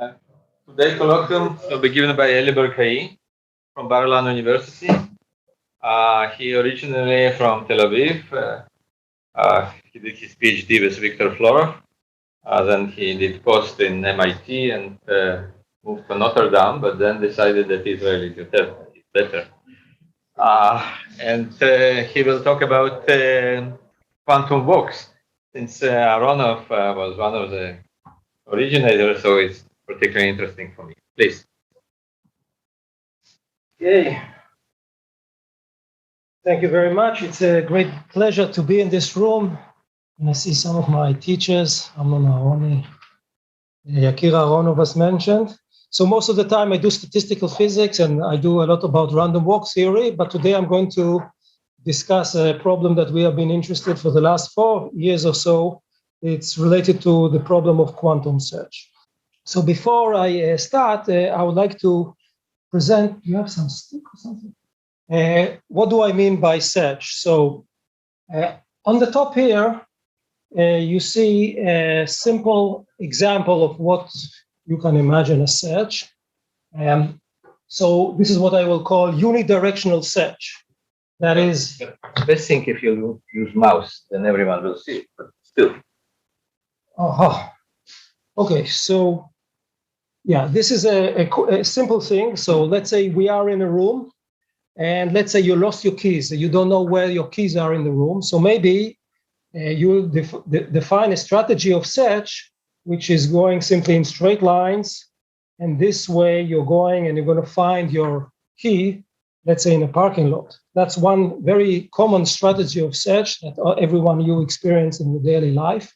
Today's colloquium will be given by Barkai from Bar-Ilan University. He originally from Tel Aviv. He did his PhD with Victor Florov. Then he did post in MIT and moved to Notre Dame, but then decided that Israel is better. And he will talk about quantum walks, since Aronov was one of the originators, so it's particularly interesting for me. Please. Yay. Thank you very much. It's a great pleasure to be in this room. And I see some of my teachers, Amnon Aharoni, Yakir Aronov was mentioned. So most of the time I do statistical physics and I do a lot about random walk theory, but today I'm going to discuss a problem that we have been interested for the last 4 years or so. It's related to the problem of quantum search. So before I start, I would like to present, you have some stick or something? What do I mean by search? So on the top here, you see a simple example of what you can imagine a search. So this is what I will call unidirectional search. That is... The best thing if you use mouse, then everyone will see it, but still. Okay, so yeah, this is a simple thing. So let's say we are in a room and let's say you lost your keys. You don't know where your keys are in the room. So maybe you define a strategy of search, which is going simply in straight lines. And this way you're going and you're going to find your key, let's say in a parking lot. That's one very common strategy of search that everyone you experience in your daily life.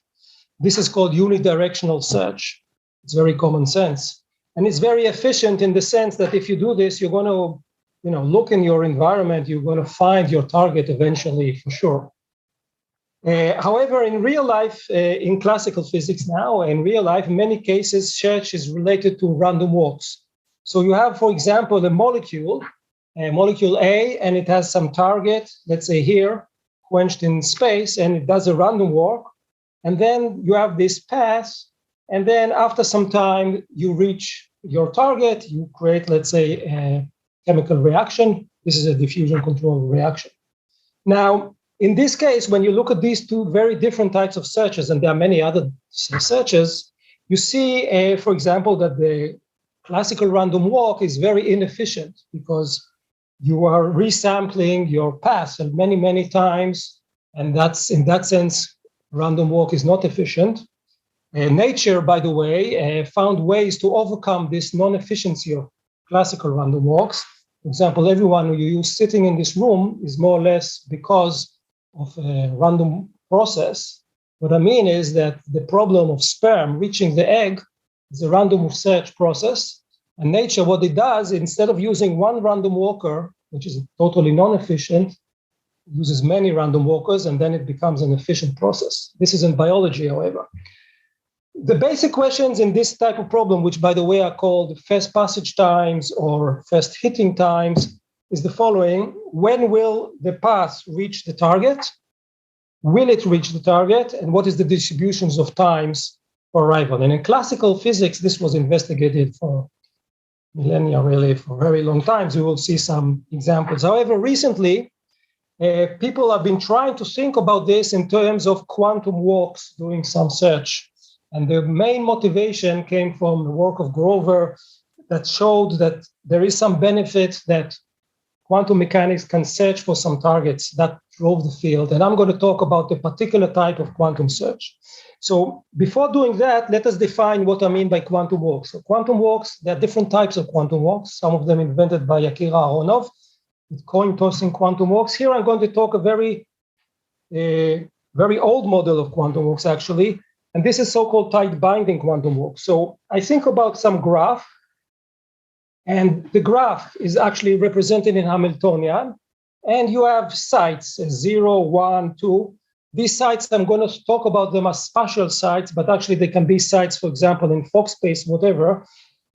This is called unidirectional search. It's very common sense. And it's very efficient in the sense that if you do this, you're going to, look in your environment, you're going to find your target eventually for sure. However, in real life, in classical physics now, in real life, in many cases, search is related to random walks. So you have, for example, a molecule A, and it has some target, let's say here, quenched in space, and it does a random walk. And then you have this path, and then after some time, you reach your target, you create, let's say, a chemical reaction. This is a diffusion control reaction. Now, in this case, when you look at these two very different types of searches, and there are many other searches, you see, for example, that the classical random walk is very inefficient because you are resampling your path many, many times, and that's, in that sense, random walk is not efficient. Nature, by the way, found ways to overcome this non-efficiency of classical random walks. For example, everyone who you use sitting in this room is more or less because of a random process. What I mean is that the problem of sperm reaching the egg is a random search process. And nature, what it does, instead of using one random walker, which is totally non-efficient, uses many random walkers, and then it becomes an efficient process. This is in biology, however. The basic questions in this type of problem, which, by the way, are called first passage times or first hitting times, is the following. When will the path reach the target? Will it reach the target? And what is the distributions of times for arrival? And in classical physics, this was investigated for millennia, really, for very long times. We will see some examples. However, recently, people have been trying to think about this in terms of quantum walks, doing some search. And the main motivation came from the work of Grover that showed that there is some benefit that quantum mechanics can search for some targets. That drove the field. And I'm going to talk about the particular type of quantum search. So before doing that, let us define what I mean by quantum walks. So quantum walks, there are different types of quantum walks, some of them invented by Yakir Aronov, with coin-tossing quantum walks. Here I'm going to talk a very old model of quantum walks, actually, and this is so-called tight-binding quantum walk. So I think about some graph, and the graph is actually represented in Hamiltonian, and you have sites, 0, 1, 2. These sites, I'm going to talk about them as spatial sites, but actually they can be sites, for example, in Fock space, whatever,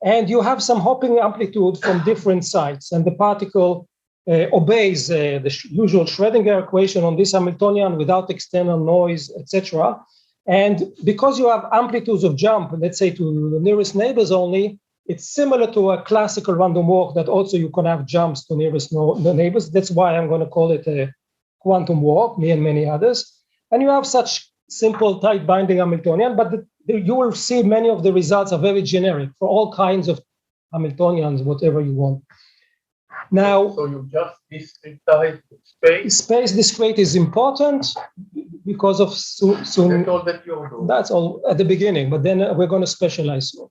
and you have some hopping amplitude from different sites, and the particle obeys the usual Schrödinger equation on this Hamiltonian without external noise, etc. And because you have amplitudes of jump, let's say to the nearest neighbors only, it's similar to a classical random walk that also you can have jumps to nearest neighbors. That's why I'm going to call it a quantum walk, me and many others. And you have such simple tight binding Hamiltonian, but you will see many of the results are very generic for all kinds of Hamiltonians, whatever you want. Now, so you just discretize space. Space discrete is important because of soon. That's all that you're doing. That's all at the beginning, but then we're going to specialize soon.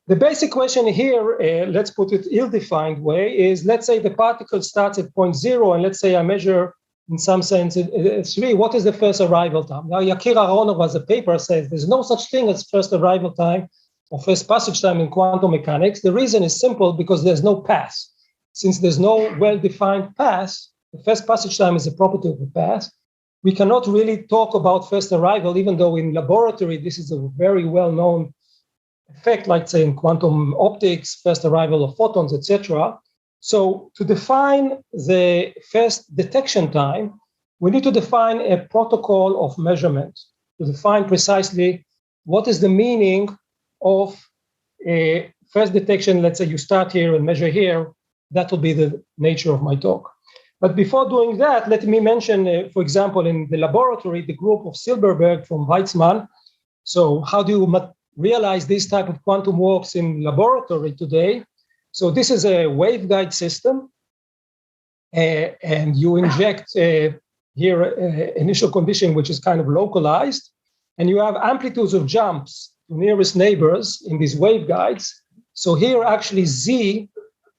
The basic question here, let's put it ill-defined way, is let's say the particle starts at point 0, and let's say I measure in some sense 3. What is the first arrival time? Now, Yakir Aharonov, as a paper, says there's no such thing as first arrival time or first passage time in quantum mechanics. The reason is simple, because there's no path. Since there's no well-defined path, the first passage time is a property of the path. We cannot really talk about first arrival, even though in laboratory, this is a very well-known effect, like say in quantum optics, first arrival of photons, etc. So to define the first detection time, we need to define a protocol of measurement to define precisely what is the meaning of a first detection. Let's say you start here and measure here. That will be the nature of my talk. But before doing that, let me mention, for example, in the laboratory, the group of Silberberg from Weizmann. So how do you realize this type of quantum walks in laboratory today? So this is a waveguide system, and you inject here initial condition, which is kind of localized, and you have amplitudes of jumps to nearest neighbors in these waveguides. So here actually Z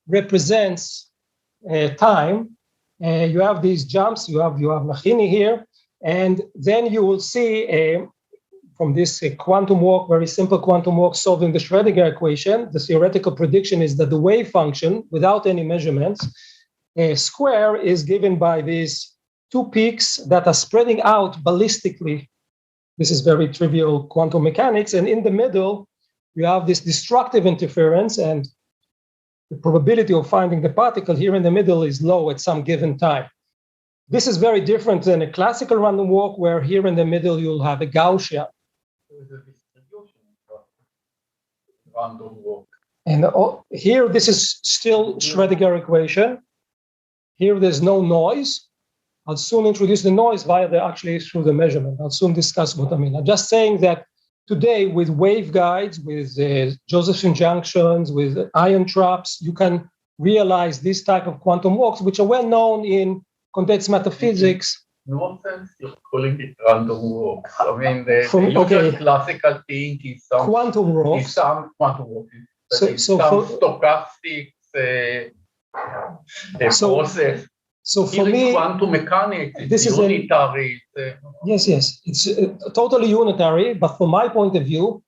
represents time. You have these jumps, you have Nachini here, and then you will see from this quantum walk, very simple quantum walk solving the Schrödinger equation, the theoretical prediction is that the wave function, without any measurements, square is given by these two peaks that are spreading out ballistically. This is very trivial quantum mechanics, and in the middle, you have this destructive interference, and the probability of finding the particle here in the middle is low at some given time. This is very different than a classical random walk, where here in the middle you'll have a Gaussian. There is a distribution of random walk. And here, this is still Schrödinger equation. Here, there's no noise. I'll soon introduce the noise actually through the measurement. I'll soon discuss what I mean. I'm just saying that today, with waveguides, with Josephson junctions, with ion traps, you can realize this type of quantum walks, which are well known in condensed matter physics. No sense you're calling it random walks. I mean, the classical thing is some quantum walks. Is some quantum walks. So stochastic process. So for me, quantum mechanics, this is unitary. Yes, it's totally unitary. But from my point of view,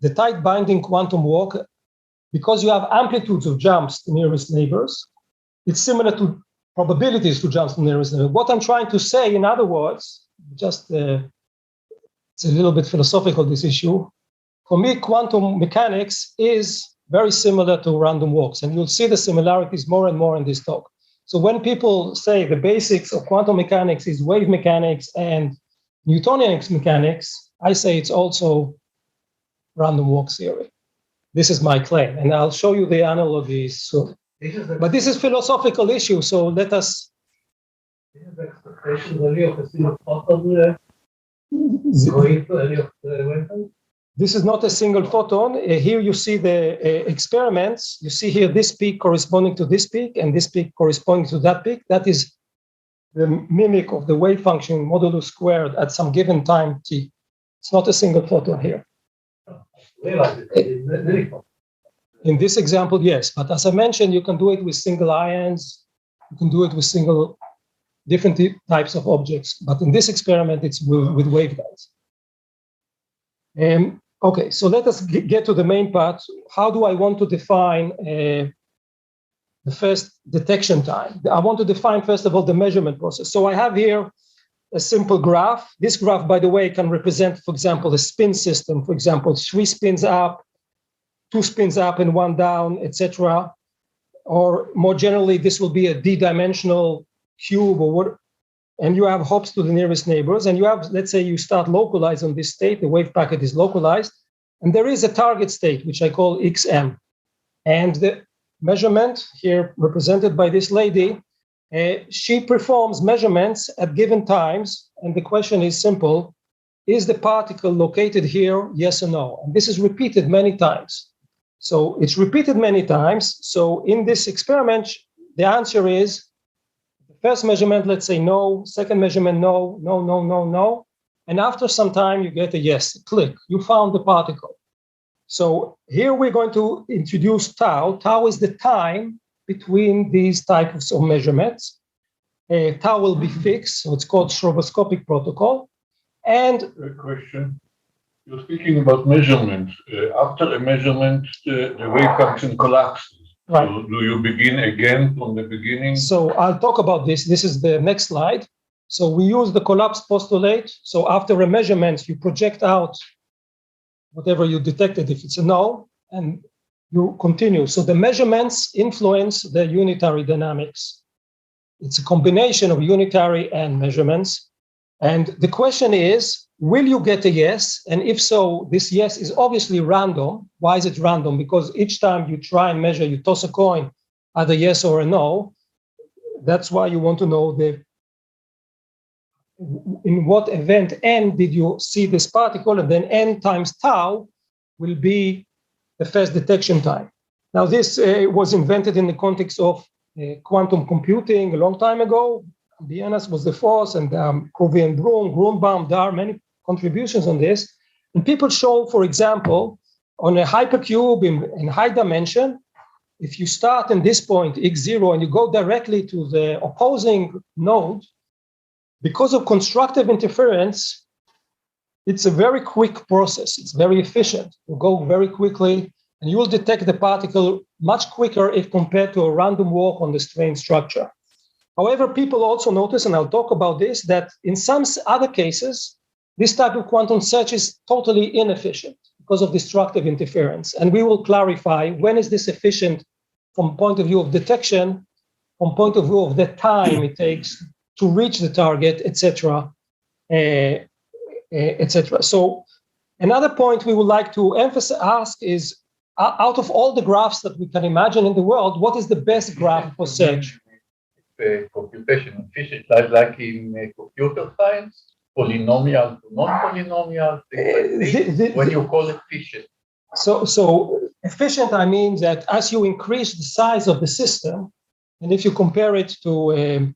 the tight binding quantum walk, because you have amplitudes of jumps to nearest neighbors, it's similar to probabilities to jumps to nearest neighbors. What I'm trying to say, in other words, just it's a little bit philosophical, this issue. For me, quantum mechanics is very similar to random walks, and you'll see the similarities more and more in this talk. So when people say the basics of quantum mechanics is wave mechanics and Newtonian mechanics, I say it's also random walk theory. This is my claim, and I'll show you the analogies soon. But this is philosophical issue, so let us. This is the expectation really of a single photon going to any of the wavelengths. This is not a single photon. Here you see the experiments. You see here this peak corresponding to this peak and this peak corresponding to that peak. That is the mimic of the wave function modulus squared at some given time t. It's not a single photon here. In this example, yes. But as I mentioned, you can do it with single ions. You can do it with different types of objects. But in this experiment, it's with waveguides. Okay, so let us get to the main part. How do I want to define the first detection time? I want to define, first of all, the measurement process. So I have here a simple graph. This graph, by the way, can represent, for example, a spin system. For example, 3 spins up, 2 spins up and 1 down, etc. Or more generally, this will be a d-dimensional cube or and you have hops to the nearest neighbors, and you have, let's say you start localized on this state, the wave packet is localized, and there is a target state, which I call XM. And the measurement here represented by this lady, she performs measurements at given times, and the question is simple: is the particle located here, yes or no? And this is repeated many times. So it's repeated many times. So in this experiment, the answer is, the first measurement, let's say no, second measurement, no, no, no, no, no. And after some time, you get a yes, a click, you found the particle. So here we're going to introduce tau. Tau is the time between these types of measurements. Tau will be fixed, so it's called stroboscopic protocol. And a question. You're speaking about measurements. After a measurement, the wave function collapses. right. So do you begin again from the beginning? So I'll talk about this. This is the next slide. So we use the collapse postulate. So after a measurement, you project out whatever you detected, if it's a no, and you continue. So the measurements influence the unitary dynamics. It's a combination of unitary and measurements. And the question is, will you get a yes? And if so, this yes is obviously random. Why is it random? Because each time you try and measure, you toss a coin, either yes or a no. That's why you want to know in what event n did you see this particle, and then n times tau will be the first detection time. Now, this was invented in the context of quantum computing a long time ago. Vienna's was the force, and Covey and Grunbaum, there are many contributions on this. And people show, for example, on a hypercube in high dimension, if you start in this point, x0, and you go directly to the opposing node, because of constructive interference, it's a very quick process. It's very efficient. You go very quickly, and you will detect the particle much quicker if compared to a random walk on the strain structure. However, people also notice, and I'll talk about this, that in some other cases, this type of quantum search is totally inefficient because of destructive interference. And we will clarify when is this efficient from point of view of detection, from point of view of the time it takes to reach the target, etc., etc. So another point we would like to ask is, out of all the graphs that we can imagine in the world, what is the best graph for search? Computation efficient, like in computer science, polynomial to non-polynomial, when you call it efficient. So efficient, I mean that as you increase the size of the system, and if you compare it to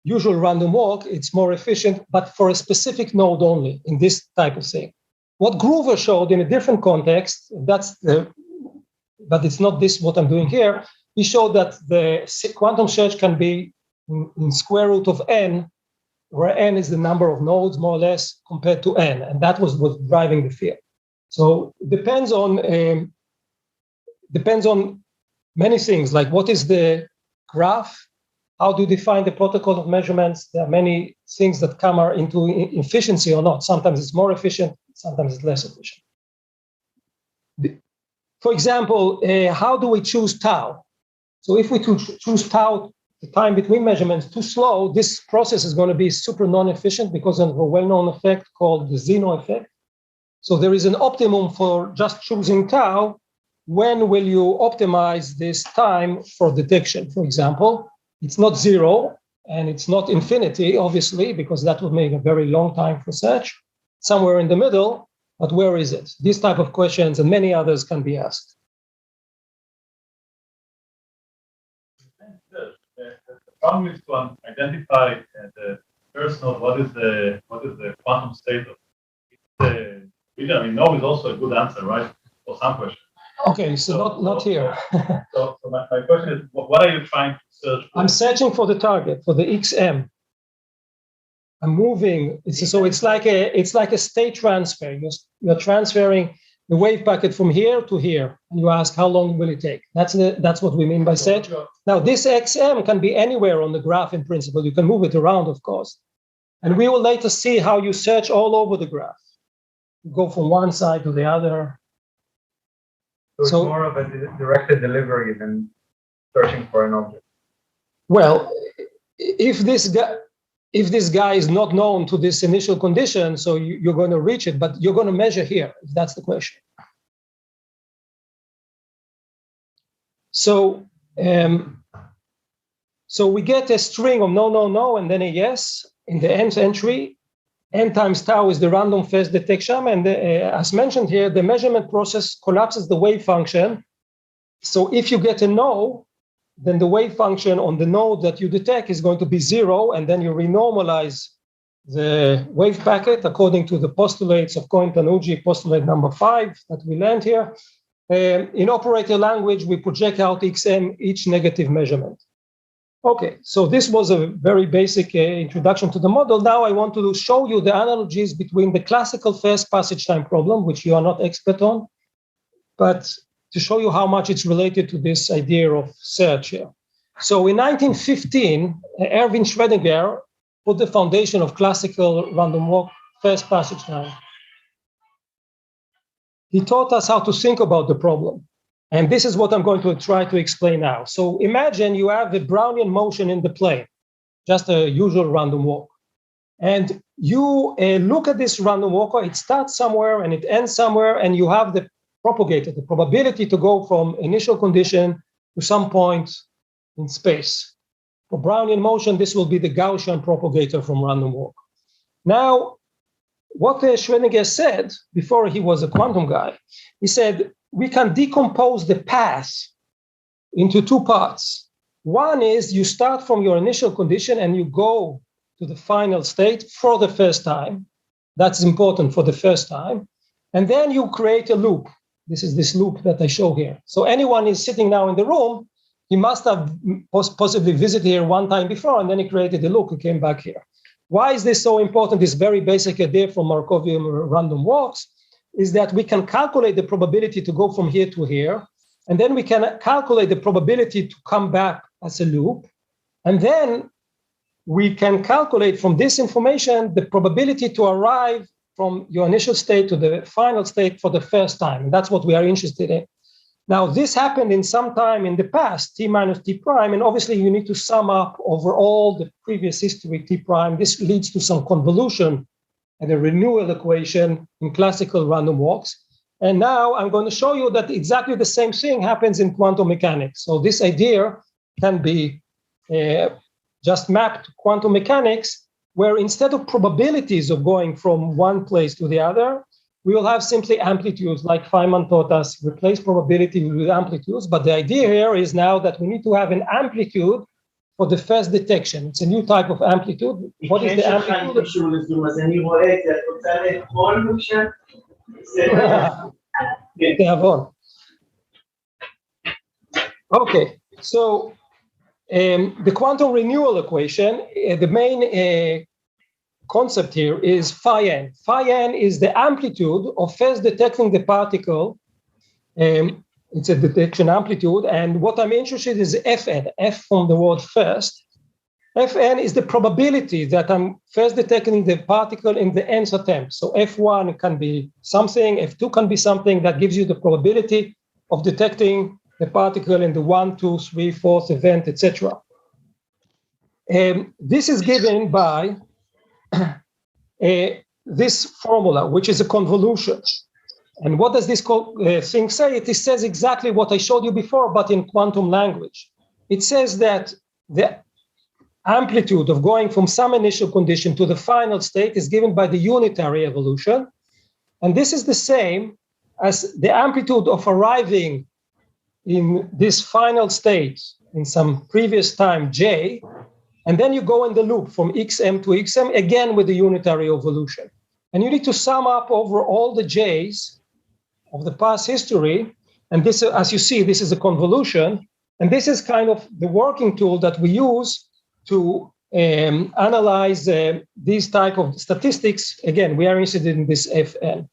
usual random walk, it's more efficient, but for a specific node only in this type of thing. What Groover showed in a different context, but it's not this what I'm doing here. He showed that the quantum search can be in square root of n, where n is the number of nodes, more or less, compared to n, and that was what's driving the field. So it depends on many things, like what is the graph, how do you define the protocol of measurements? There are many things that come into efficiency or not. Sometimes it's more efficient, sometimes it's less efficient. For example, how do we choose tau? So if we choose tau, the time between measurements, too slow, this process is going to be super non-efficient because of a well-known effect called the Zeno effect. So there is an optimum for just choosing tau. When will you optimize this time for detection, for example? It's not zero, and it's not infinity, obviously, because that would make a very long time for search. Somewhere in the middle, but where is it? These type of questions and many others can be asked. The problem is to identify the first node. What is the quantum state of it? No is also a good answer, right, for some questions. Okay, so not here. so my question is, what are you trying to search for? I'm searching for the target, for the XM. I'm moving. It's like a state transfer. You're transferring the wave packet from here to here, and you ask how long will it take. That's what we mean by search. Now, this XM can be anywhere on the graph in principle. You can move it around, of course, and we will later see how you search all over the graph. You go from one side to the other. So it's more of a directed delivery than searching for an object. Well, if this guy is not known to this initial condition, so you're going to reach it, but you're going to measure here, if that's the question. So, so we get a string of no, no, no, and then a yes in the nth entry. N times tau is the random phase detection. And as mentioned here, the measurement process collapses the wave function. So if you get a no, then the wave function on the node that you detect is going to be 0, and then you renormalize the wave packet according to the postulates of Cohen-Tanucci, postulate number 5 that we learned here. In operator language, we project out xm each negative measurement. Okay, so this was a very basic introduction to the model. Now I want to show you the analogies between the classical fast passage time problem, which you are not expert on, but to show you how much it's related to this idea of search here. So in 1915, Erwin Schrödinger put the foundation of classical random walk fast passage time. He taught us how to think about the problem. And this is what I'm going to try to explain now. So imagine you have a Brownian motion in the plane, just a usual random walk. And you look at this random walker, it starts somewhere and it ends somewhere, and you have the propagator, the probability to go from initial condition to some point in space. For Brownian motion, this will be the Gaussian propagator from random walk. Now, what Schrödinger said before he was a quantum guy, he said, we can decompose the path into two parts. One is you start from your initial condition and you go to the final state for the first time. That's important for the first time. And then you create a loop. This is this loop that I show here. So anyone is sitting now in the room, he must have possibly visited here one time before, and then he created a loop, he came back here. Why is this so important? This very basic idea from Markovian random walks is that we can calculate the probability to go from here to here, and then we can calculate the probability to come back as a loop, and then we can calculate from this information the probability to arrive from your initial state to the final state for the first time. And that's what we are interested in. Now, this happened in some time in the past, t minus t prime, and obviously you need to sum up over all the previous history t prime. This leads to some convolution and a renewal equation in classical random walks. And now I'm going to show you that exactly the same thing happens in quantum mechanics. So this idea can be just mapped to quantum mechanics, where instead of probabilities of going from one place to the other, we will have simply amplitudes, like Feynman taught us, replace probability with amplitudes. But the idea here is now that we need to have an amplitude for the first detection. It's a new type of amplitude. What is the amplitude? Okay, so the quantum renewal equation, the main concept here is phi n. Phi n is the amplitude of first detecting the particle. It's a detection amplitude, and what I'm interested in is Fn, F from the word first. Fn is the probability that I'm first detecting the particle in the nth attempt. So F1 can be something, F2 can be something that gives you the probability of detecting the particle in the 1, 2, 3, 4th event, etc. This is given by this formula, which is a convolution. And what does this thing say? It says exactly what I showed you before, but in quantum language. It says that the amplitude of going from some initial condition to the final state is given by the unitary evolution. And this is the same as the amplitude of arriving in this final state in some previous time, j, and then you go in the loop from xm to xm, again with the unitary evolution. And you need to sum up over all the j's of the past history. And this, as you see, this is a convolution. And this is kind of the working tool that we use to analyze these type of statistics. Again, we are interested in this Fn.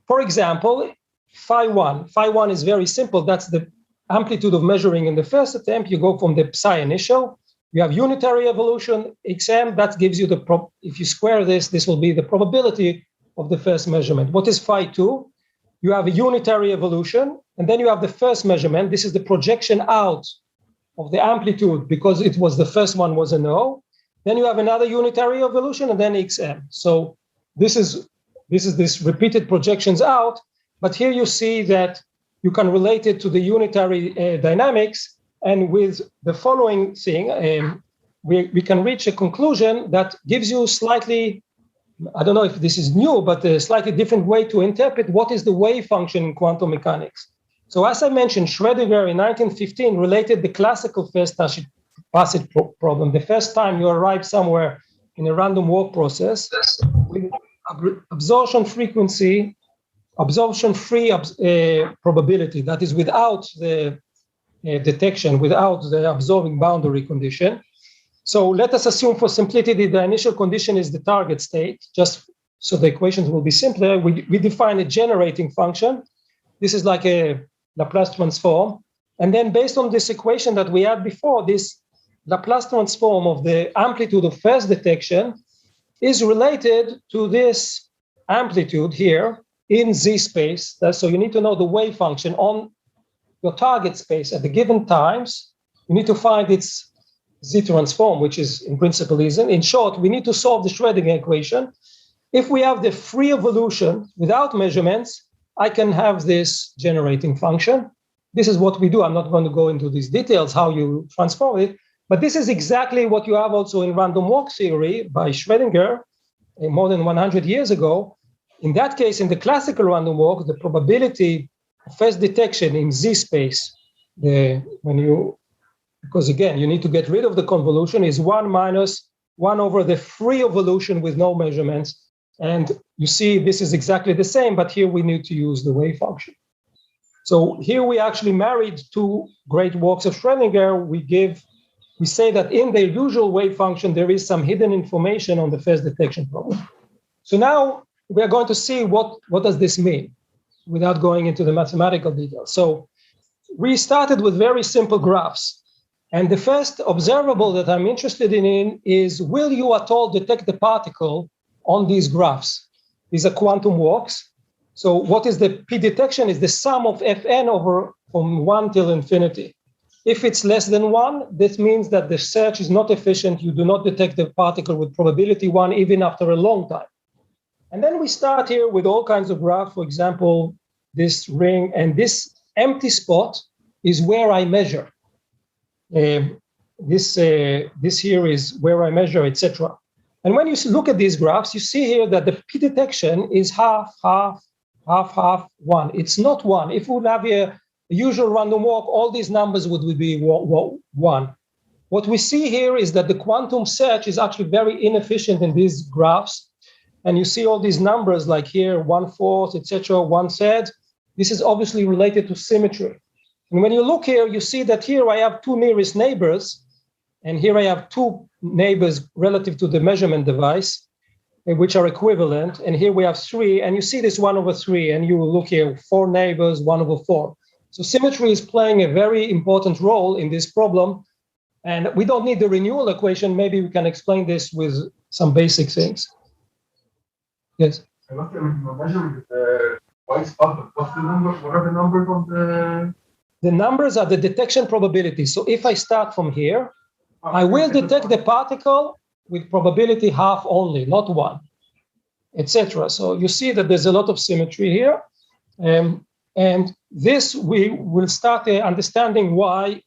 For example, phi 1. Phi 1 is very simple. That's the amplitude of measuring in the first attempt. You go from the psi initial. You have unitary evolution, xm, that gives you if you square this, this will be the probability of the first measurement. What is phi 2? You have a unitary evolution, and then you have the first measurement. This is the projection out of the amplitude because it was the first one was a no. then you have another unitary evolution, and then xm. So this is this repeated projections out, but here you see that you can relate it to the unitary dynamics, and with the following thing, we can reach a conclusion that gives you slightly, I don't know if this is new, but a slightly different way to interpret what is the wave function in quantum mechanics. So as I mentioned, Schrödinger in 1915 related the classical first passage problem, the first time you arrive somewhere in a random walk process, with absorption-free probability, that is without the detection, without the absorbing boundary condition. So let us assume for simplicity the initial condition is the target state, just so the equations will be simpler. We define a generating function. This is like a Laplace transform. And then based on this equation that we had before, this Laplace transform of the amplitude of first detection is related to this amplitude here in Z space. So you need to know the wave function on your target space at the given times. You need to find its Z transform, which is in principle isn't. In short, we need to solve the Schrödinger equation. If we have the free evolution without measurements, I can have this generating function. This is what we do. I'm not going to go into these details, how you transform it, but this is exactly what you have also in random walk theory by Schrödinger more than 100 years ago. In that case, in the classical random walk, the probability of first detection in Z space, because again, you need to get rid of the convolution, is 1 minus 1 over the free evolution with no measurements. And you see this is exactly the same, but here we need to use the wave function. So here we actually married two great works of Schrödinger. We say that in the usual wave function, there is some hidden information on the first detection problem. So now we are going to see what does this mean without going into the mathematical details. So we started with very simple graphs. And the first observable that I'm interested in is, will you at all detect the particle on these graphs? These are quantum walks. So what is the P detection is the sum of Fn over from 1 till infinity. If it's less than 1, this means that the search is not efficient. You do not detect the particle with probability 1 even after a long time. And then we start here with all kinds of graphs. For example, this ring and this empty spot is where I measure. This here is where I measure, etc. And when you look at these graphs, you see here that the P detection is half, 1. It's not 1. If we would have a usual random walk, all these numbers would be 1. What we see here is that the quantum search is actually very inefficient in these graphs. And you see all these numbers like here, 1/4, etc., 1/3. This is obviously related to symmetry. And when you look here, you see that here I have two nearest neighbors, and here I have two neighbors relative to the measurement device, which are equivalent. And here we have 3, and you see this 1/3, and you look here, 4 neighbors, 1/4. So symmetry is playing a very important role in this problem. And we don't need the renewal equation. Maybe we can explain this with some basic things. Yes? I'm not measuring the white spot, but what's the number? What are the numbers on the... The numbers are the detection probability. So if I start from here, I will detect the particle with probability half only, not 1, etc. So you see that there's a lot of symmetry here. And this, we will start understanding why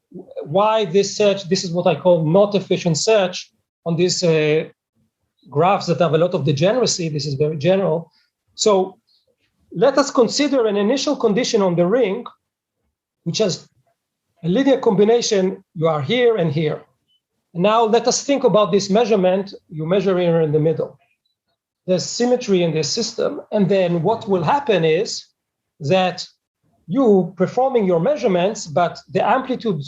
this search, this is what I call not efficient search on these graphs that have a lot of degeneracy. This is very general. So let us consider an initial condition on the ring, which has a linear combination. You are here and here. And now let us think about this measurement. You measure here in the middle. There's symmetry in this system. And then what will happen is that you performing your measurements, but the amplitude,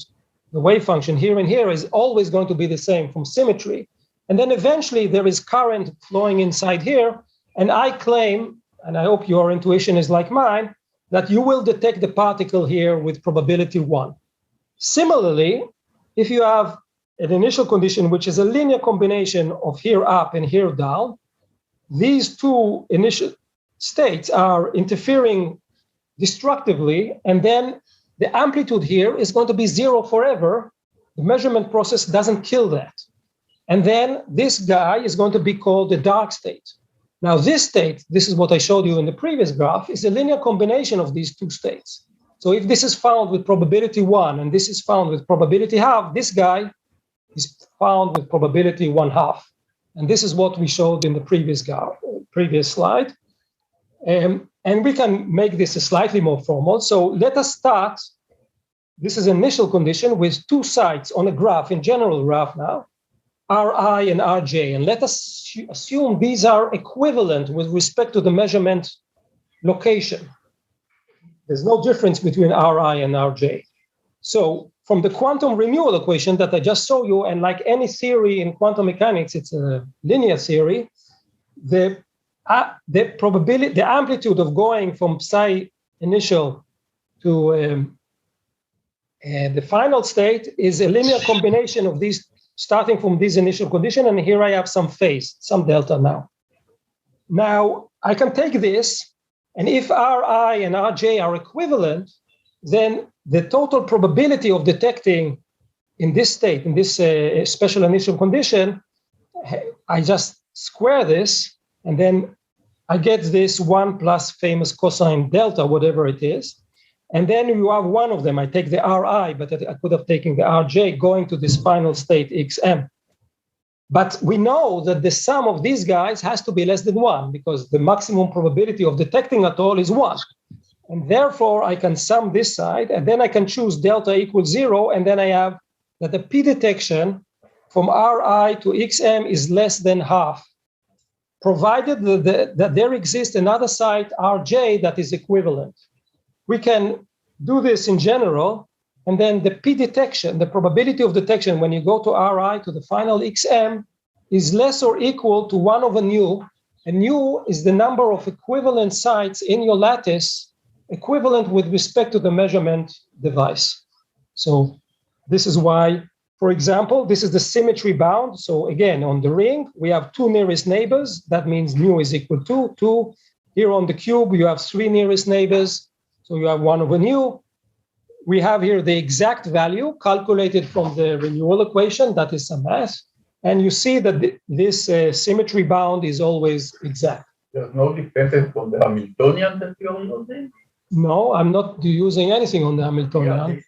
the wave function here and here is always going to be the same from symmetry. And then eventually there is current flowing inside here. And I claim, and I hope your intuition is like mine, that you will detect the particle here with probability 1. Similarly, if you have an initial condition, which is a linear combination of here up and here down, these two initial states are interfering destructively, and then the amplitude here is going to be 0 forever. The measurement process doesn't kill that. And then this guy is going to be called the dark state. Now, this state, this is what I showed you in the previous graph, is a linear combination of these two states. So if this is found with probability 1 and this is found with probability half, this guy is found with probability 1/2. And this is what we showed in the previous slide. And we can make this slightly more formal. So let us start. This is initial condition with two sites on a graph, in general graph now, Ri and Rj. And let us assume these are equivalent with respect to the measurement location. There's no difference between Ri and Rj. So from the quantum renewal equation that I just showed you, and like any theory in quantum mechanics, it's a linear theory, the probability, the amplitude of going from psi initial to the final state is a linear combination of these, starting from this initial condition, and here I have some phase, some delta now. Now, I can take this, and if Ri and Rj are equivalent, then the total probability of detecting in this state, in this special initial condition, I just square this, and then I get this 1 plus famous cosine delta, whatever it is. And then you have one of them. I take the Ri, but I could have taken the Rj going to this final state xm. But we know that the sum of these guys has to be less than 1 because the maximum probability of detecting at all is 1. And therefore, I can sum this side, and then I can choose delta equals 0, and then I have that the p detection from Ri to xm is less than half, provided that there exists another site, Rj, that is equivalent. We can do this in general, and then the p detection, the probability of detection when you go to Ri to the final xm is less or equal to 1 over nu, and nu is the number of equivalent sites in your lattice equivalent with respect to the measurement device. So this is why, for example, this is the symmetry bound. So again, on the ring, we have 2 nearest neighbors. That means nu is equal to 2. Here on the cube, you have 3 nearest neighbors. So you have 1 over nu. We have here the exact value calculated from the renewal equation. That is some math. And you see that this symmetry bound is always exact. There's no dependence on the Hamiltonian that you're using? No, I'm not using anything on the Hamiltonian. Yeah.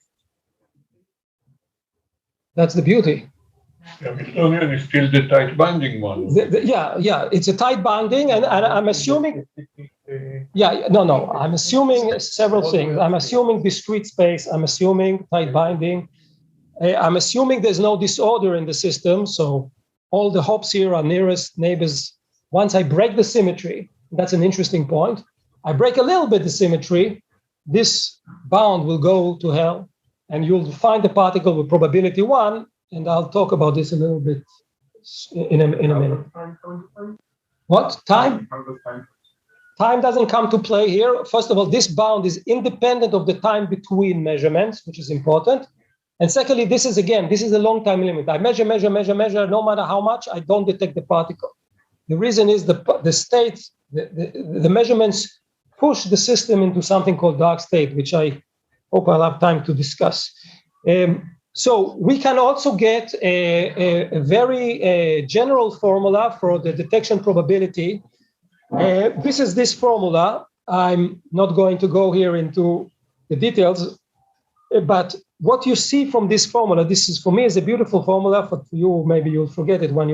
That's the beauty. The Hamiltonian is still the tight binding one. Yeah, it's a tight binding, and I'm assuming. No, I'm assuming several things. I'm assuming discrete space. I'm assuming tight binding. I'm assuming there's no disorder in the system, so all the hops here are nearest neighbors. Once I break the symmetry, that's an interesting point. I break a little bit the symmetry, this bound will go to hell, and you'll find the particle with probability 1, and I'll talk about this a little bit in a minute. What? Time? Time doesn't come to play here. First of all, this bound is independent of the time between measurements, which is important. And secondly, this is a long time limit. I measure, no matter how much, I don't detect the particle. The reason is the state, the measurements push the system into something called dark state, which I hope I'll have time to discuss. So we can also get a very general formula for the detection probability. This is this formula. I'm not going to go here into the details, but what you see from this formula, this is, for me, is a beautiful formula. For you, maybe you'll forget it when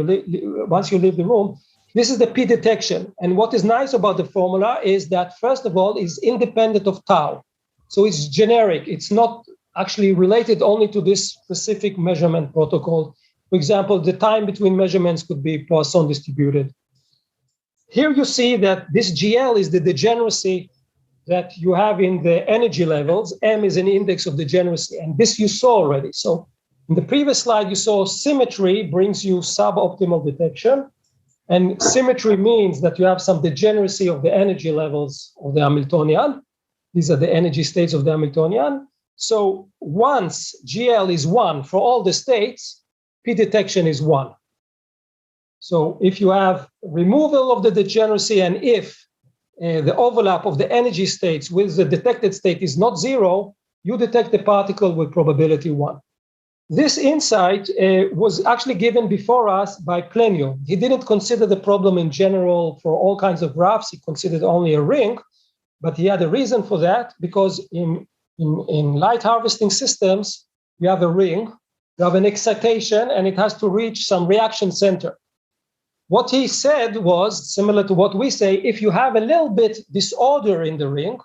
once you leave the room. This is the p detection. And what is nice about the formula is that, first of all, it's independent of tau. So it's generic. It's not actually related only to this specific measurement protocol. For example, the time between measurements could be Poisson distributed. Here you see that this GL is the degeneracy that you have in the energy levels. M is an index of degeneracy, and this you saw already. So in the previous slide, you saw symmetry brings you suboptimal detection. And symmetry means that you have some degeneracy of the energy levels of the Hamiltonian. These are the energy states of the Hamiltonian. So once GL is 1 for all the states, P detection is 1. So if you have removal of the degeneracy, and if the overlap of the energy states with the detected state is not 0, you detect the particle with probability 1. This insight was actually given before us by Plenio. He didn't consider the problem in general for all kinds of graphs. He considered only a ring, but he had a reason for that, because in light harvesting systems, you have a ring, you have an excitation, and it has to reach some reaction center. What he said was similar to what we say: if you have a little bit disorder in the ring,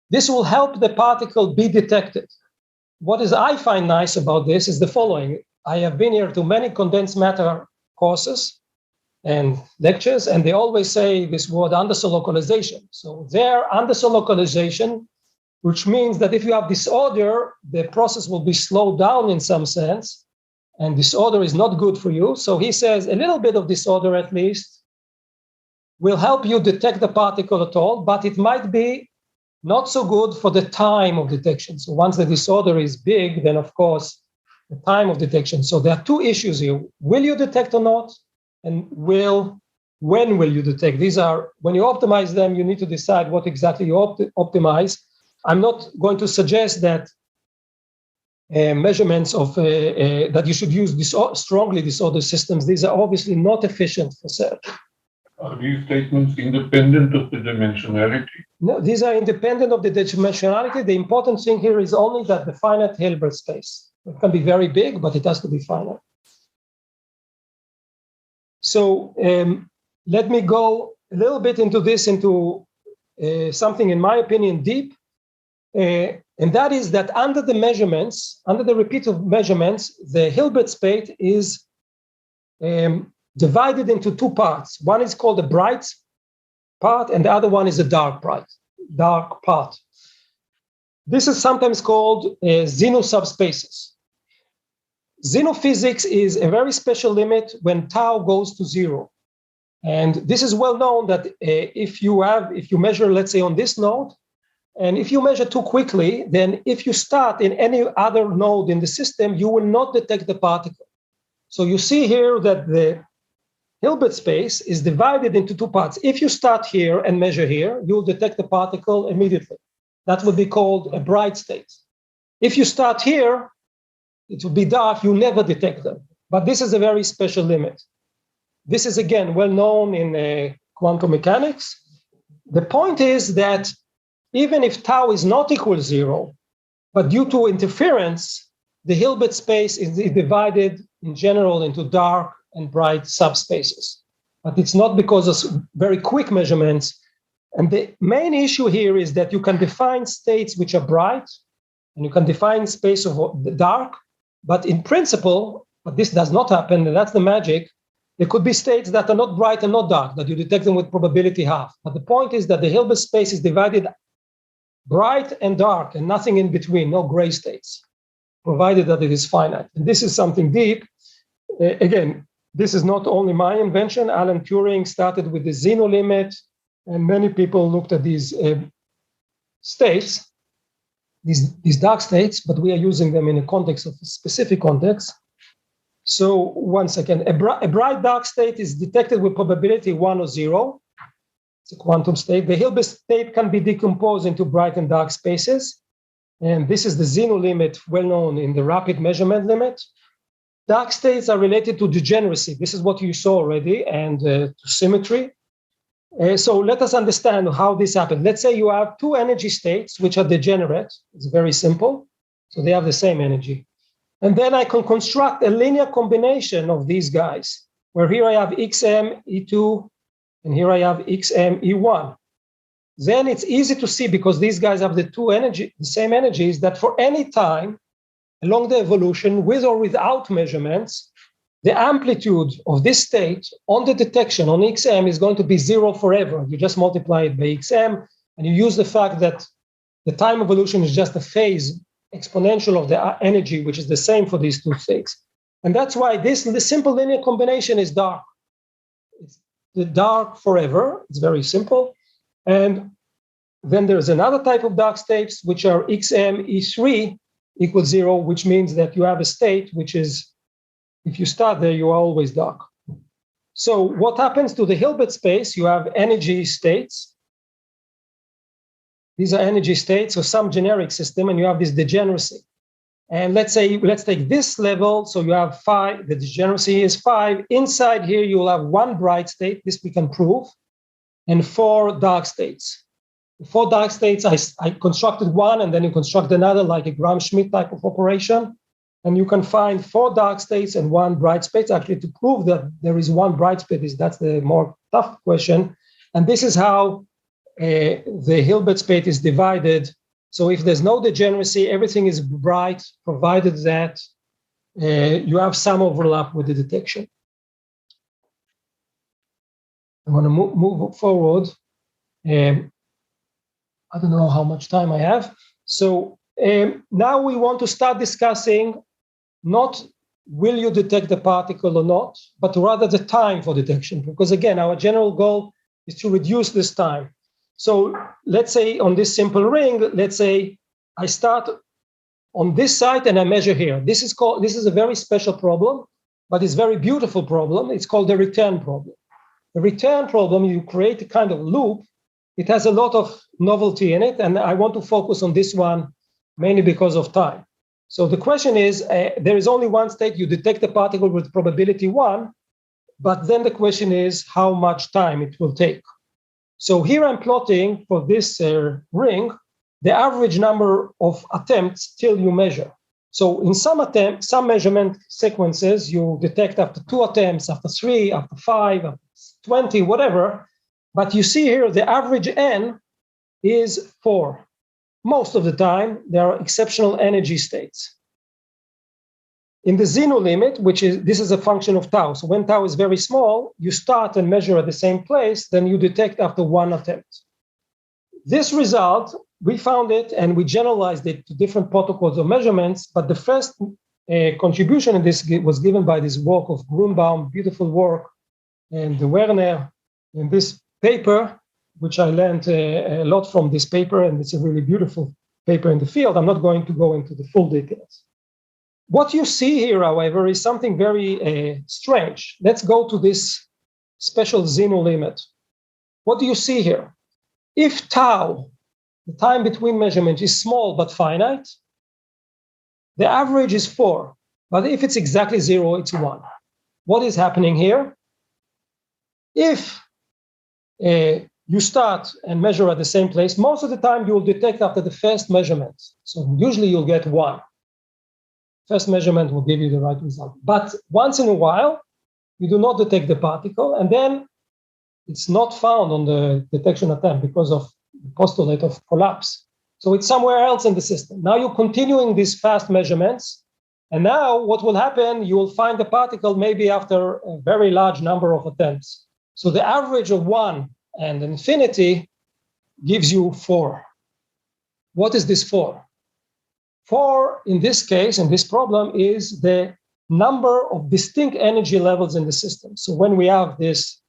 this will help the particle be detected. What I find nice about this is the following. I have been here to many condensed matter courses and lectures, and they always say this word undercell localization. So there, undercell localization, which means that if you have disorder, the process will be slowed down in some sense, and disorder is not good for you. So he says a little bit of disorder at least will help you detect the particle at all, but it might be not so good for the time of detection. So once the disorder is big, then of course, the time of detection. So there are two issues here. Will you detect or not? And when will you detect? These are, when you optimize them, you need to decide what exactly you optimize. I'm not going to suggest that measurements of that you should use strongly disordered systems. These are obviously not efficient for search. Are these statements independent of the dimensionality? No, these are independent of the dimensionality. The important thing here is only that the finite Hilbert space. It can be very big, but it has to be finite. So let me go a little bit into something, in my opinion, deep. And that is that under the measurements, under the repeat of measurements, the Hilbert space is divided into two parts. One is called a bright part, and the other one is a dark part. This is sometimes called xenosubspaces. Xenophysics is a very special limit when tau goes to zero. And this is well known that if you measure, let's say, on this node, and if you measure too quickly, then if you start in any other node in the system, you will not detect the particle. So you see here that the Hilbert space is divided into two parts. If you start here and measure here, you'll detect the particle immediately. That would be called a bright state. If you start here, it will be dark, you never detect them. But this is a very special limit. This is, again, well known in quantum mechanics. The point is that even if tau is not equal to zero, but due to interference, the Hilbert space is divided in general into dark and bright subspaces. But it's not because of very quick measurements. And the main issue here is that you can define states which are bright, and you can define space of the dark, but in principle, but this does not happen, and that's the magic, there could be states that are not bright and not dark, that you detect them with probability half. But the point is that the Hilbert space is divided bright and dark, and nothing in between, no gray states, provided that it is finite. And this is something deep. Again, this is not only my invention. Alan Turing started with the Zeno limit, and many people looked at these states, these dark states, but we are using them in a context of a specific context. So once again, a bright dark state is detected with probability 1 or 0. It's a quantum state. The Hilbert state can be decomposed into bright and dark spaces. And this is the Zeno limit, well known in the rapid measurement limit. Dark states are related to degeneracy. This is what you saw already, and to symmetry. So let us understand how this happens. Let's say you have two energy states which are degenerate. It's very simple. So they have the same energy. And then I can construct a linear combination of these guys, where here I have xm, e2, and here I have xm, e1. Then it's easy to see, because these guys have the same energies, that for any time along the evolution, with or without measurements, the amplitude of this state on the detection on xm is going to be 0 forever. You just multiply it by xm, and you use the fact that the time evolution is just a phase exponential of the energy, which is the same for these two states. And that's why the simple linear combination is dark. It's the dark forever. It's very simple. And then there's another type of dark states, which are xm, e3 equals 0, which means that you have a state which is, if you start there, you are always dark. So what happens to the Hilbert space? You have energy states. These are energy states of some generic system, and you have this degeneracy. And let's take this level. So you have 5, the degeneracy is 5. Inside here, you'll have 1 bright state, this we can prove, and 4 dark states. The 4 dark states, I constructed one, and then you construct another, like a Gram-Schmidt type of operation. And you can find 4 dark states and 1 bright state. Actually, to prove that there is 1 bright state, that's the more tough question. And this is how the Hilbert space is divided. So if there's no degeneracy, everything is bright, provided that you have some overlap with the detection. I'm going to move forward. I don't know how much time I have. So now we want to start discussing not will you detect the particle or not, but rather the time for detection. Because again, our general goal is to reduce this time. So let's say on this simple ring, let's say I start on this side and I measure here. This is a very special problem, but it's a very beautiful problem. It's called the return problem. The return problem, you create a kind of loop. It has a lot of novelty in it, and I want to focus on this one mainly because of time. So the question is, there is only one state, you detect the particle with probability 1, but then the question is how much time it will take. So here I'm plotting for this ring, the average number of attempts till you measure. So in some measurement sequences, you detect after 2 attempts, after 3, after 5, after 20, whatever. But you see here, the average n is 4. Most of the time, there are exceptional energy states. In the Zeno limit, this is a function of tau. So when tau is very small, you start and measure at the same place, then you detect after 1 attempt. This result, we found it and we generalized it to different protocols of measurements, but the first contribution in this was given by this work of Grunbaum, beautiful work, and Werner in this paper, which I learned a lot from this paper, and it's a really beautiful paper in the field. I'm not going to go into the full details. What you see here, however, is something very strange. Let's go to this special Zeno limit. What do you see here? If tau, the time between measurements, is small but finite, the average is 4. But if it's exactly 0, it's 1. What is happening here? If you start and measure at the same place, most of the time you will detect after the first measurement. So usually you'll get 1. First measurement will give you the right result. But once in a while, you do not detect the particle, and then it's not found on the detection attempt because of the postulate of collapse. So it's somewhere else in the system. Now you're continuing these fast measurements, and now what will happen, you will find the particle maybe after a very large number of attempts. So the average of 1 and infinity gives you 4. What is this for? 4, in this case, in this problem, is the number of distinct energy levels in the system. So when we have this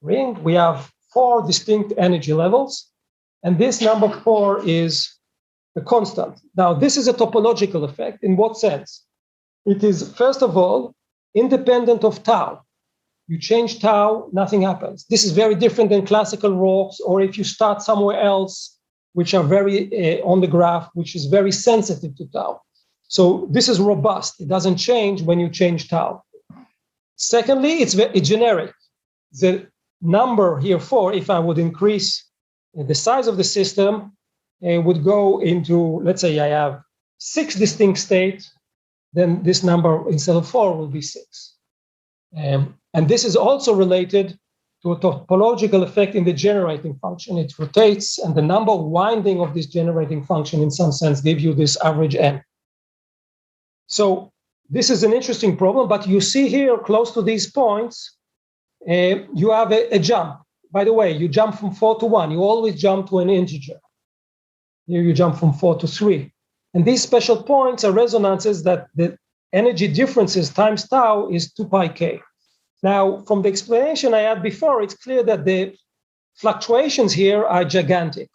ring, we have 4 distinct energy levels, and this number 4 is the constant. Now, this is a topological effect. In what sense? It is, first of all, independent of tau. You change tau, nothing happens. This is very different than classical rocks, or if you start somewhere else, which are very on the graph, which is very sensitive to tau. So this is robust. It doesn't change when you change tau. Secondly, it's generic. The number here 4, if I would increase the size of the system, would go into, let's say I have 6 distinct states, then this number instead of 4 will be 6. And this is also related to a topological effect in the generating function. It rotates, and the number winding of this generating function, in some sense, gives you this average n. So this is an interesting problem, but you see here, close to these points, you have a jump. By the way, you jump from 4 to 1. You always jump to an integer. Here you jump from 4 to 3. And these special points are resonances that the energy differences times tau is 2 pi k. Now, from the explanation I had before, it's clear that the fluctuations here are gigantic.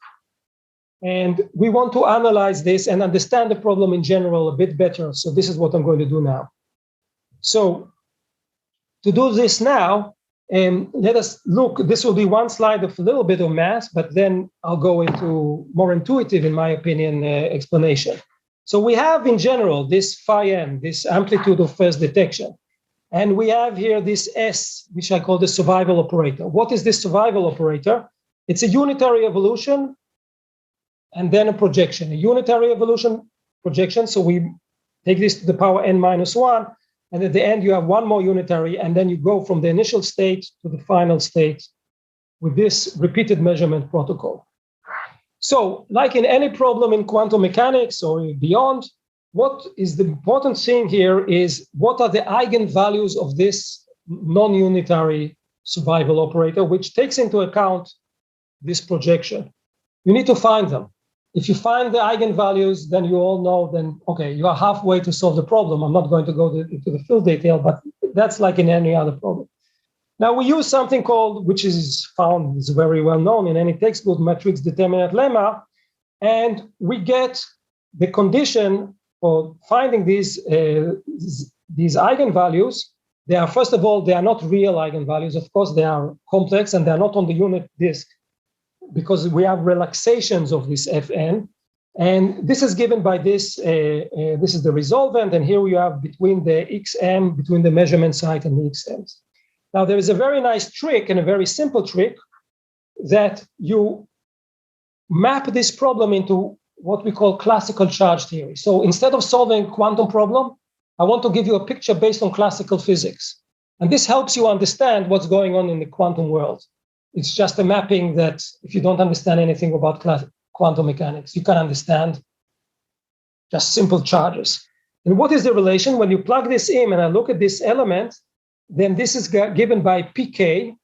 And we want to analyze this and understand the problem in general a bit better. So this is what I'm going to do now. So to do this now, let us look, this will be one slide of a little bit of math, but then I'll go into more intuitive, in my opinion, explanation. So we have in general this phi n, this amplitude of first detection. And we have here this S, which I call the survival operator. What is this survival operator? It's a unitary evolution and then a projection, a unitary evolution projection. So we take this to the power n minus 1, and at the end you have one more unitary, and then you go from the initial state to the final state with this repeated measurement protocol. So like in any problem in quantum mechanics or beyond, what is the important thing here is what are the eigenvalues of this non-unitary survival operator, which takes into account this projection. You need to find them. If you find the eigenvalues, then you all know, then, okay, you are halfway to solve the problem. I'm not going to go into the full detail, but that's like in any other problem. Now we use something called, which is found, is very well known in any textbook, matrix determinant lemma, and we get the condition for finding these eigenvalues. They are, first of all, they are not real eigenvalues. Of course, they are complex and they are not on the unit disk because we have relaxations of this Fn. And this is given by this, this is the resolvent, and here we have between the xm, between the measurement site and the xms. Now, there is a very nice trick and a very simple trick that you map this problem into what we call classical charge theory. So instead of solving a quantum problem, I want to give you a picture based on classical physics. And this helps you understand what's going on in the quantum world. It's just a mapping that if you don't understand anything about quantum mechanics, you can understand just simple charges. And what is the relation? When you plug this in and I look at this element, then this is given by pk.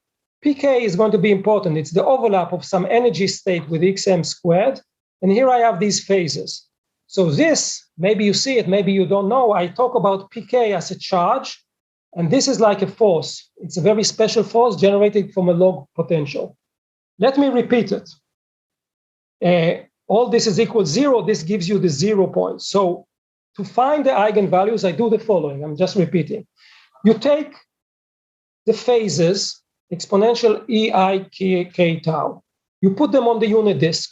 Pk is going to be important. It's the overlap of some energy state with xm squared. And here I have these phases. So this, maybe you see it, maybe you don't know. I talk about pk as a charge. And this is like a force. It's a very special force generated from a log potential. Let me repeat it. All this is equal 0. This gives you the 0 point. So to find the eigenvalues, I do the following. I'm just repeating. You take the phases, exponential ei k tau. You put them on the unit disk.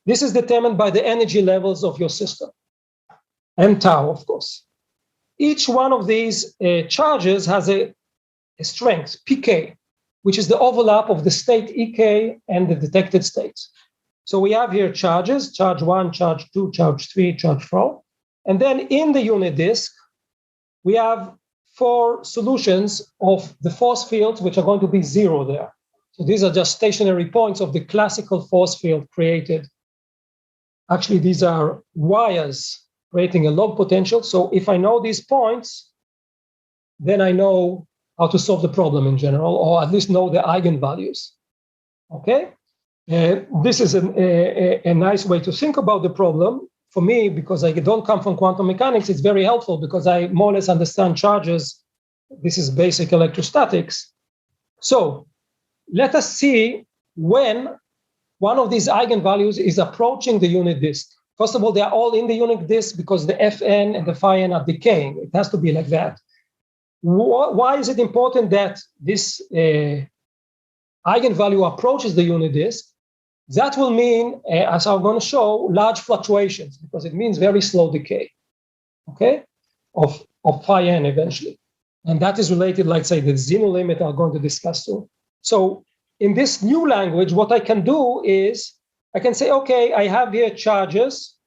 This is determined by the energy levels of your system, and tau, of course. Each one of these charges has a strength, pk, which is the overlap of the state ek and the detected states. So we have here charges, charge 1, charge 2, charge 3, charge 4. And then in the unit disk, we have 4 solutions of the force fields, which are going to be 0 there. So these are just stationary points of the classical force field created. Actually, these are wires creating a log potential. So if I know these points, then I know how to solve the problem in general, or at least know the eigenvalues. Okay? This is a nice way to think about the problem. For me, because I don't come from quantum mechanics, it's very helpful because I more or less understand charges. This is basic electrostatics. So let us see when one of these eigenvalues is approaching the unit disk. First of all, they are all in the unit disk because the Fn and the phi n are decaying. It has to be like that. Why is it important that this eigenvalue approaches the unit disk? That will mean, as I'm going to show, large fluctuations because it means very slow decay, okay, of phi n eventually. And that is related, like say, the Zeno limit I'm going to discuss soon. So in this new language, what I can do is I can say, okay, I have here charges.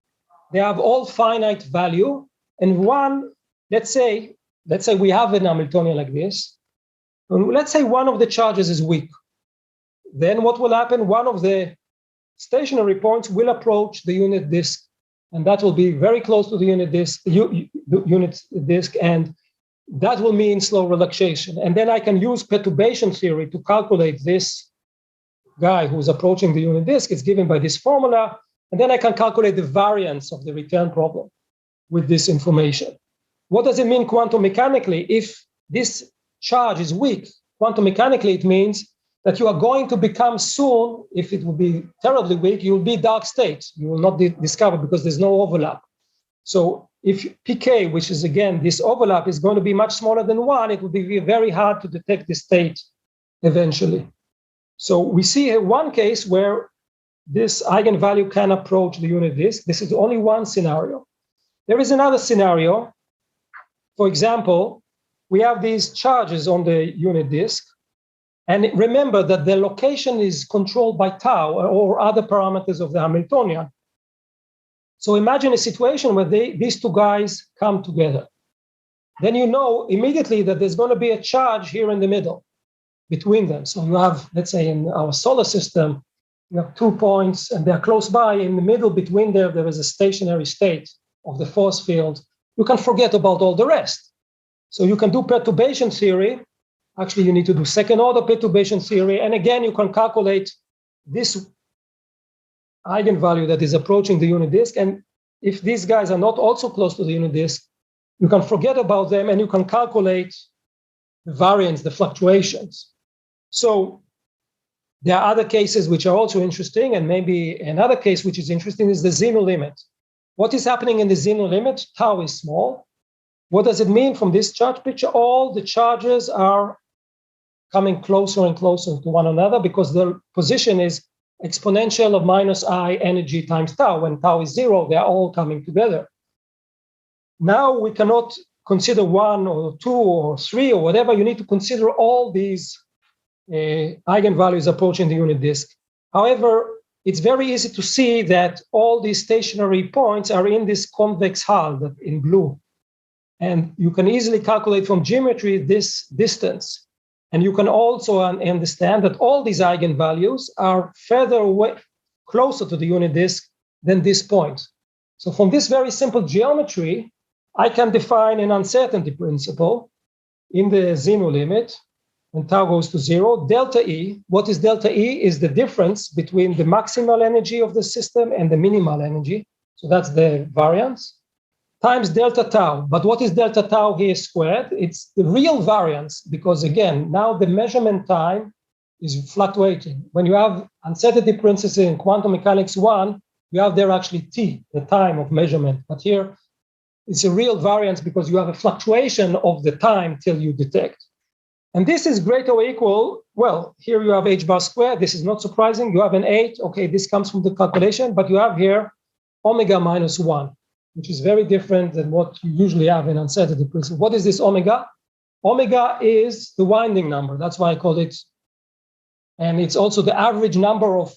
They have all finite value. And one, let's say we have an Hamiltonian like this. And let's say one of the charges is weak. Then what will happen? One of the stationary points will approach the unit disk, and that will be very close to the unit disk, and that will mean slow relaxation. And then I can use perturbation theory to calculate this guy who's approaching the unit disk. It's given by this formula, and then I can calculate the variance of the return problem with this information. What does it mean quantum mechanically? If this charge is weak, quantum mechanically, it means that you are going to become soon, if it will be terribly weak, you will be dark state. You will not discover because there's no overlap. So if pk, which is again, this overlap is going to be much smaller than 1, it will be very hard to detect the state eventually. So we see one case where this eigenvalue can approach the unit disk. This is only one scenario. There is another scenario. For example, we have these charges on the unit disk. And remember that the location is controlled by tau or other parameters of the Hamiltonian. So imagine a situation where these two guys come together. Then you know immediately that there's going to be a charge here in the middle between them. So you have, let's say in our solar system, you have 2 points and they're close by. In the middle between there is a stationary state of the force field. You can forget about all the rest. So you can do perturbation theory. Actually, you need to do second order perturbation theory. And again, you can calculate this eigenvalue that is approaching the unit disk. And if these guys are not also close to the unit disk, you can forget about them and you can calculate the variance, the fluctuations. So there are other cases which are also interesting. And maybe another case which is interesting is the Zeno limit. What is happening in the Zeno limit? Tau is small. What does it mean from this charge picture? All the charges are coming closer and closer to one another because the position is exponential of minus I energy times tau. When tau is 0, they're all coming together. Now we cannot consider 1 or 2 or 3 or whatever. You need to consider all these eigenvalues approaching the unit disk. However, it's very easy to see that all these stationary points are in this convex hull in blue. And you can easily calculate from geometry this distance. And you can also understand that all these eigenvalues are further away, closer to the unit disk than this point. So from this very simple geometry, I can define an uncertainty principle in the Zeno limit when tau goes to 0. Delta E, what is delta E? Is the difference between the maximal energy of the system and the minimal energy. So that's the variance. Times delta tau. But what is delta tau here squared? It's the real variance because, again, now the measurement time is fluctuating. When you have uncertainty principles in quantum mechanics 1, you have there actually t, the time of measurement. But here, it's a real variance because you have a fluctuation of the time till you detect. And this is greater or equal, well, here you have h bar squared. This is not surprising. You have an 8. Okay, this comes from the calculation. But you have here omega minus 1. Which is very different than what you usually have in uncertainty principle. What is this omega? Omega is the winding number. That's why I call it. And it's also the average number of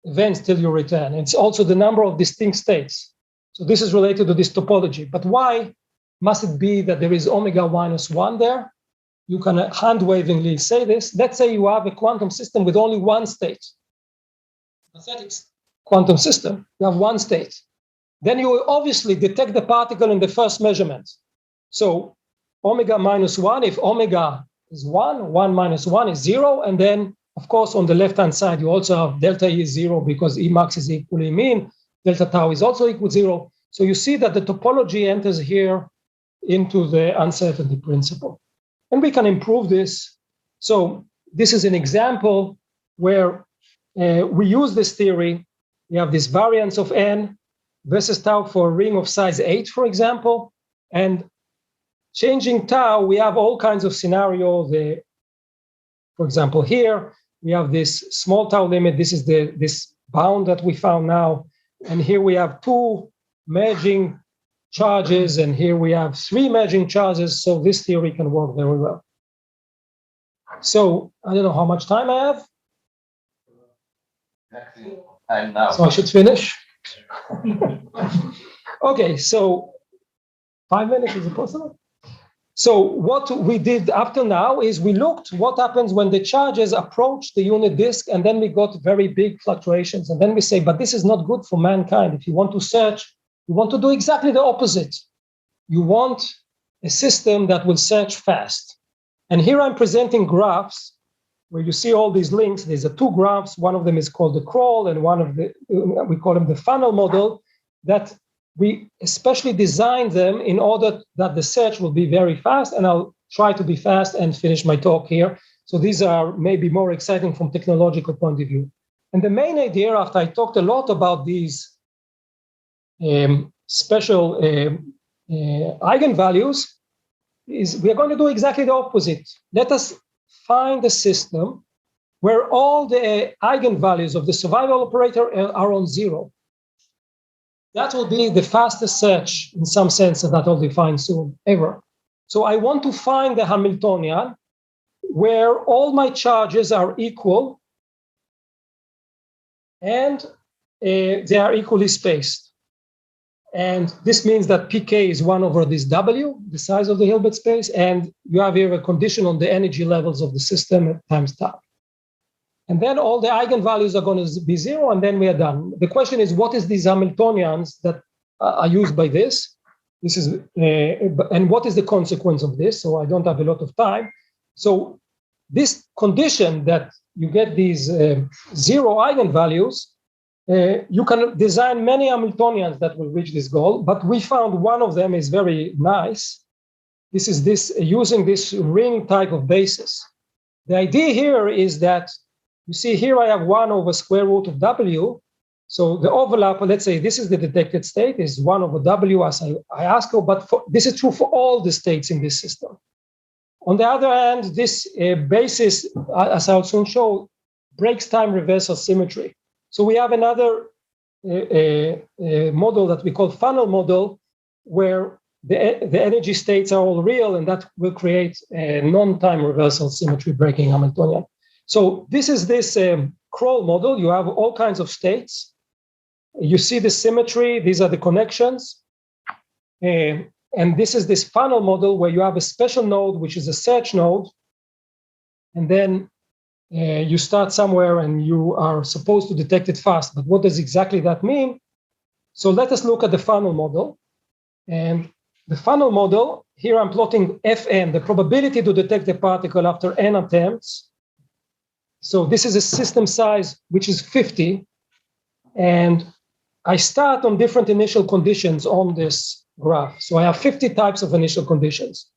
events till you return. It's also the number of distinct states. So this is related to this topology. But why must it be that there is omega minus 1 there? You can hand-wavingly say this. Let's say you have a quantum system with only one state. Synthetic quantum system, you have one state. Then you will obviously detect the particle in the first measurement. So omega minus 1, if omega is 1, 1 minus 1 is 0. And then, of course, on the left-hand side, you also have delta E is 0 because E max is equally mean. Delta tau is also equal to 0. So you see that the topology enters here into the uncertainty principle. And we can improve this. So this is an example where we use this theory. We have this variance of n versus tau for a ring of size 8, for example. And changing tau, we have all kinds of scenarios. For example, here, we have this small tau limit. This is this bound that we found now. And here we have 2 merging charges, and here we have 3 merging charges. So this theory can work very well. So I don't know how much time I have. Time now. So I should finish. Okay, so 5 minutes, is it possible? So what we did up to now is we looked what happens when the charges approach the unit disk, and then we got very big fluctuations. And then we say, but this is not good for mankind. If you want to search, you want to do exactly the opposite. You want a system that will search fast. And here I'm presenting graphs where you see all these links. There's 2 graphs. One of them is called the crawl, and one of we call them the funnel model, that we especially designed them in order that the search will be very fast. And I'll try to be fast and finish my talk here. So these are maybe more exciting from technological point of view. And the main idea, after I talked a lot about these special eigenvalues, is we are going to do exactly the opposite. Let us find a system where all the eigenvalues of the survival operator are on 0. that will be the fastest search in some sense that I'll define soon, ever. So I want to find the Hamiltonian where all my charges are equal and they are equally spaced. And this means that pk is 1 over this w, the size of the Hilbert space, and you have here a condition on the energy levels of the system times tau. And then all the eigenvalues are going to be 0, and then we are done. The question is, what is these Hamiltonians that are used by this? This is, and what is the consequence of this? So I don't have a lot of time. So this condition that you get these 0 eigenvalues, you can design many Hamiltonians that will reach this goal, but we found one of them is very nice. This is this using this ring type of basis. The idea here is that, you see here I have 1 over square root of w. So the overlap, let's say this is the detected state, is 1 over w as I asked you, but this is true for all the states in this system. On the other hand, this basis, as I'll soon show, breaks time reversal symmetry. So we have another model that we call funnel model, where the energy states are all real, and that will create a non-time reversal symmetry breaking Hamiltonian. So this is this Kroll model. You have all kinds of states. You see the symmetry. These are the connections. And this is this funnel model where you have a special node, which is a search node. And then you start somewhere and you are supposed to detect it fast. But what does exactly that mean? So let us look at the funnel model. And the funnel model, here I'm plotting Fn, the probability to detect a particle after n attempts. So this is a system size, which is 50. And I start on different initial conditions on this graph. So I have 50 types of initial conditions.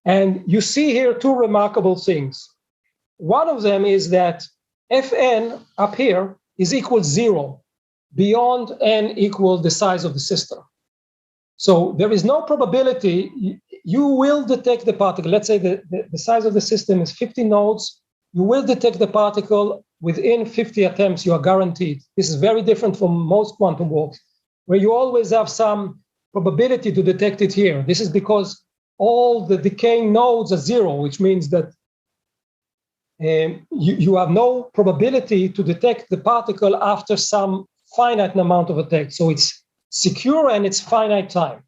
And you see here 2 remarkable things. One of them is that Fn up here is equal 0 beyond n equal the size of the system. So there is no probability you will detect the particle. Let's say the size of the system is 50 nodes. You will detect the particle within 50 attempts, you are guaranteed. This is very different from most quantum walks, where you always have some probability to detect it here. This is because all the decaying nodes are 0, which means that you have no probability to detect the particle after some finite amount of attack. So it's secure and it's finite time.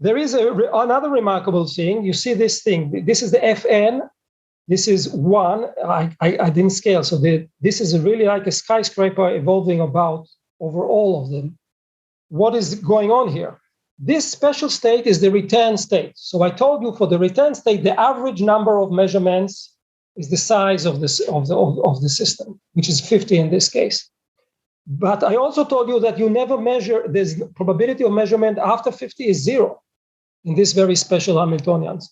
There is another remarkable thing. You see this thing. This is the Fn. This is 1. I didn't scale. So this is really like a skyscraper evolving about over all of them. What is going on here? This special state is the return state. So I told you for the return state, the average number of measurements is the size of the system, which is 50 in this case. But I also told you that you never measure, there's probability of measurement after 50 is 0 in this very special Hamiltonians.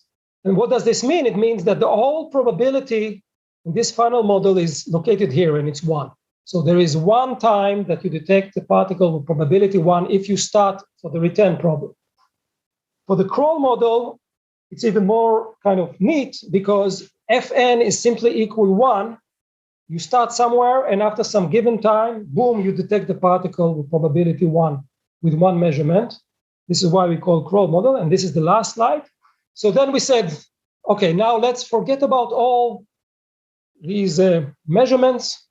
And what does this mean? It means that the whole probability in this funnel model is located here, and it's 1. So there is one time that you detect the particle with probability 1 if you start for the return problem. For the Kroll model, it's even more kind of neat because Fn is simply equal 1. You start somewhere, and after some given time, boom, you detect the particle with probability 1 with 1 measurement. This is why we call Kroll model, and this is the last slide. So then we said, okay, now let's forget about all these measurements,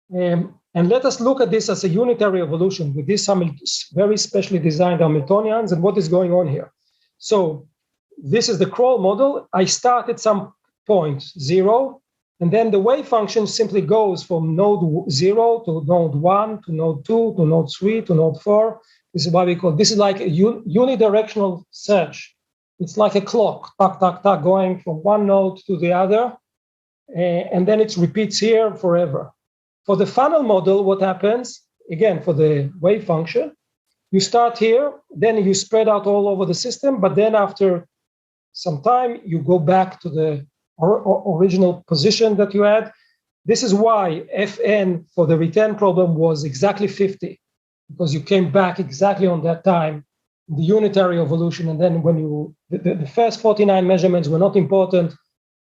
and let us look at this as a unitary evolution with these very specially designed Hamiltonians and what is going on here. So this is the Kroll model. I start at some point 0, and then the wave function simply goes from node 0 to node 1 to node 2 to node 3 to node 4. This is why we call this is like a unidirectional search. It's like a clock, tack, tack, tack, going from one node to the other, and then it repeats here forever. For the funnel model, what happens, again, for the wave function, you start here, then you spread out all over the system, but then after some time, you go back to the original position that you had. This is why Fn for the return problem was exactly 50, because you came back exactly on that time, the unitary evolution, and then when you, the first 49 measurements were not important,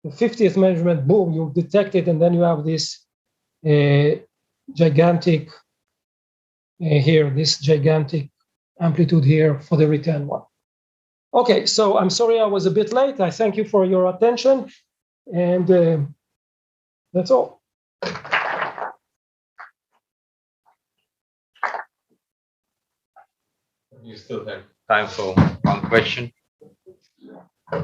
the 50th measurement, boom, you detect it, and then you have this gigantic here, this gigantic amplitude here for the return one. Okay, so I'm sorry I was a bit late. I thank you for your attention, and that's all. You still have time for one question. I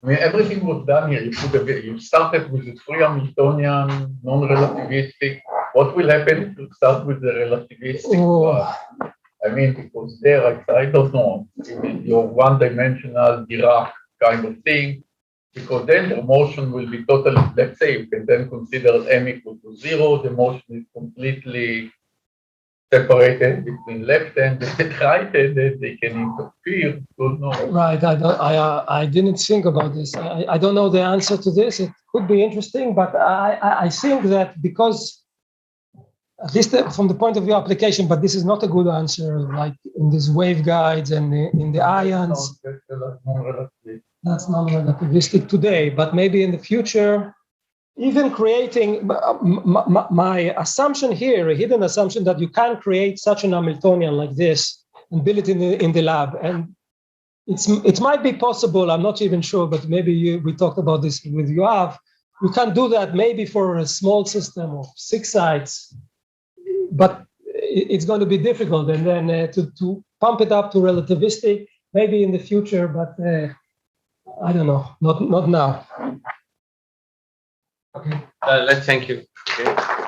mean, everything was done here. You started with the free Hamiltonian, non-relativistic. What will happen if you start with the relativistic one? I mean, because there, I don't know, your one-dimensional Dirac kind of thing, because then the motion will be totally, let's say, you can then consider m equal to 0, the motion is completely separated between left hand and right hand, they can interfere. Don't know. Right, I didn't think about this. I don't know the answer to this. It could be interesting, but I think that because, at least from the point of view application, but this is not a good answer, like in these waveguides and in the ions. That's non-relativistic today, but maybe in the future, even creating my assumption here, a hidden assumption that you can create such an Hamiltonian like this and build it in the lab. And it might be possible, I'm not even sure, but maybe we talked about this with Yoav. You can do that maybe for a small system of 6 sites, but it's going to be difficult. And then to pump it up to relativistic, maybe in the future, but I don't know, not now. Okay, let's thank you. Okay.